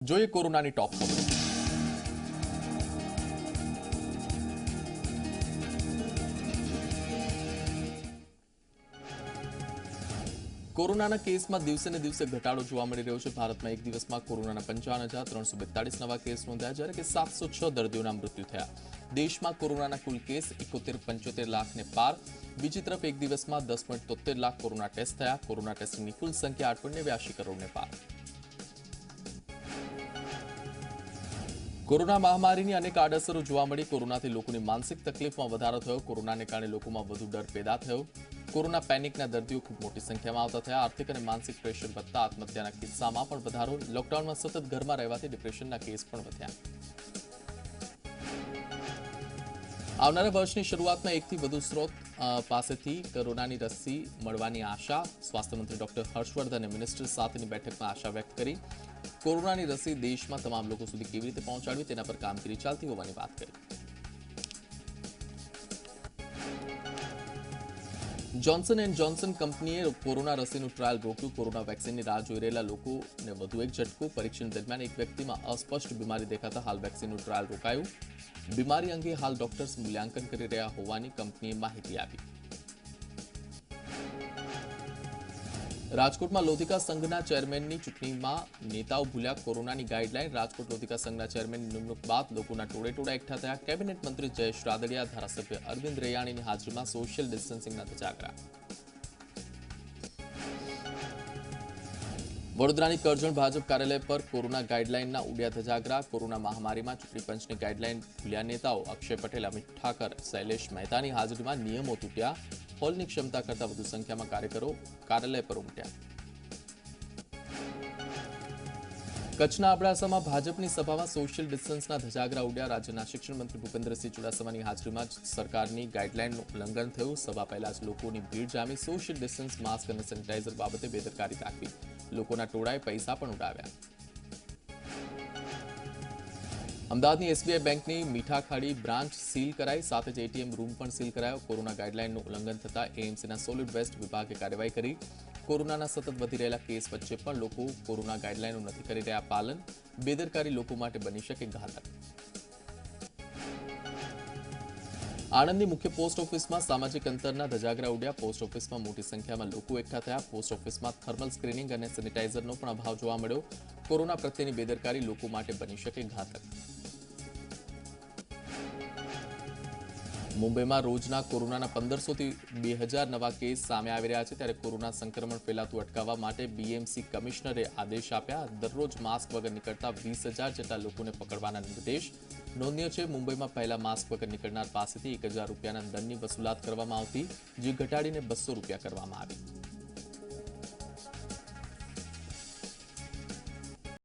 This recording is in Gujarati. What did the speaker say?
જોઈએ કોરોનાની ટોપ ખબર। કોરોનાના કેસમાં દિવસે ને દિવસે ઘટાડો જોવા મળી રહ્યો છે। ભારતમાં એક દિવસમાં કોરોનાના 55,342 નવા કેસ નોંધાયા, જ્યારે કે 706 દર્દીઓના મૃત્યુ થયા। દેશમાં કોરોનાના કુલ કેસ 71.75 લાખને પાર। બીજી તરફ એક દિવસમાં 10.73 લાખ કોરોના ટેસ્ટ થયા। કોરોના ટેસ્ટિંગની કુલ સંખ્યા 8.89 કરોડને પાર। કોરોના મહામારીની અનેક આડઅસરો જોવા મળી। કોરોનાથી લોકોની માનસિક તકલીફમાં વધારો થયો। કોરોનાને કારણે લોકોમાં વધુ ડર પેદા થયો। કોરોના પેનિકના દર્દીઓ ખૂબ મોટી સંખ્યામાં આવતા થયા। આર્થિક અને માનસિક પ્રેશર વધતા આત્મહત્યાના કિસ્સામાં પણ વધારો। લોકડાઉનમાં સતત ઘરમાં રહેવાથી ડિપ્રેશનના કેસ પણ વધ્યા। આવનારા વર્ષની શરૂઆતમાં એકથી વધુ સ્ત્રોત પાસેથી કોરોનાની રસી મળવાની આશા। સ્વાસ્થ્ય મંત્રી ડોક્ટર હર્ષવર્ધને મિનિસ્ટર સાથેની બેઠકમાં આશા વ્યક્ત કરી। કોરોનાની રસી દેશમાં તમામ લોકો સુધી કેવી રીતે પહોંચાડવી તેના પર કામગીરી ચાલતી હોવાની વાત કરી। જોન્સન એન્ડ જોન્સન કંપનીએ કોરોના રસીનું ટ્રાયલ રોક્યું। કોરોના વેક્સિનની રાહ જોઈ રહેલા લોકોને વધુ એક ઝટકો। પરીક્ષણ દરમિયાન એક વ્યક્તિમાં અસ્પષ્ટ બીમારી દેખાતા હાલ વેક્સિનનું ટ્રાયલ રોકાયું। બીમારી અંગે હાલ ડોક્ટર્સ મૂલ્યાંકન કરી રહ્યા હોવાની કંપનીએ માહિતી આપી। રાજકોટમાં લોધિકા સંઘના ચેરમેનની ચૂંટણીમાં નેતાઓ ભૂલ્યા કોરોનાની ગાઈડલાઈન। રાજકોટ લોધિકા સંઘના ચેરમેનની નિમણૂક બાદ લોકોના ટોળે એકઠા થયા। કેબિનેટ મંત્રી જયેશ રાદડિયા, ધારાસભ્ય અરવિંદ રૈયાણીની હાજરીમાં સોશિયલ ડિસ્ટન્સિંગના ધજાગરા। વડોદરાની કરજણ ભાજપ કાર્યાલય પર કોરોના ગાઈડલાઈનના ઉડ્યા ધજાગરા। કોરોના મહામારીમાં ચૂંટણી પંચની ગાઈડલાઈન ભૂલ્યા નેતાઓ અક્ષય પટેલ, અમિત ઠાકર, શૈલેષ મહેતાની હાજરીમાં નિયમો તૂટ્યા। હોલની ક્ષમતા કરતાં વધુ સંખ્યામાં કાર્યકરો કાર્યાલય પર ઉમટ્યા। કચ્છના અબડાસામાં ભાજપની સભામાં સોશિયલ ડિસ્ટન્સના ધજાગરા ઉડ્યા। રાજ્યના શિક્ષણ મંત્રી ભૂપેન્દ્રસિંહ ચુડાસમાની હાજરીમાં જ સરકારની ગાઈડલાઈનનું ઉલ્લંઘન થયું। સભા પહેલા જ લોકોની ભીડ જામી। સોશિયલ ડિસ્ટન્સ, માસ્ક અને સેનિટાઈઝર બાબતે બેદરકારી દાખવી લોકોના ટોળાએ પૈસા પણ ઉડાવ્યા। અમદાવાદની એસબીઆઈ બેંકની મીઠાખાડી બ્રાન્ચ સીલ કરાઈ, સાથે જ એટીએમ રૂમ પણ સીલ કરાયો। કોરોના ગાઈડલાઈનનું ઉલ્લંઘન થતા એએમસીના સોલિડ વેસ્ટ વિભાગે કાર્યવાહી કરી। કોરોનાના સતત વધી રહેલા કેસ વચ્ચે પણ લોકો કોરોના ગાઈડલાઈનનું નથી કરી રહ્યા પાલન। બેદરકારી લોકો માટે બની શકે ઘાતક। આણંદની મુખ્ય પોસ્ટ ઓફિસમાં સામાજિક અંતરના ધજાગરા ઉડ્યા। પોસ્ટ ઓફિસમાં મોટી સંખ્યામાં લોકો એકઠા થયા। પોસ્ટ ઓફિસમાં થર્મલ સ્ક્રીનિંગ અને સેનિટાઈઝરનો પણ અભાવ જોવા મળ્યો। કોરોના પ્રત્યેની બેદરકારી લોકો માટે બની શકે ઘાતક। મુંબઈમાં રોજના કોરોનાના 1500થી 2000 નવા કેસ સામે આવી રહ્યા છે। ત્યારે કોરોના સંક્રમણ ફેલાતું અટકાવવા માટે બીએમસી કમિશનરે આદેશ આપ્યા। દરરોજ માસ્ક વગર નીકળતા 20,000 જેટલા લોકોને પકડવાના નિર્દેશ। નોંધનીય છે, મુંબઈમાં પહેલા માસ્ક વગર નીકળનાર પાસેથી 1,000 રૂપિયાના દંડની વસૂલાત કરવામાં આવતી, જે ઘટાડીને 200 રૂપિયા કરવામાં આવી।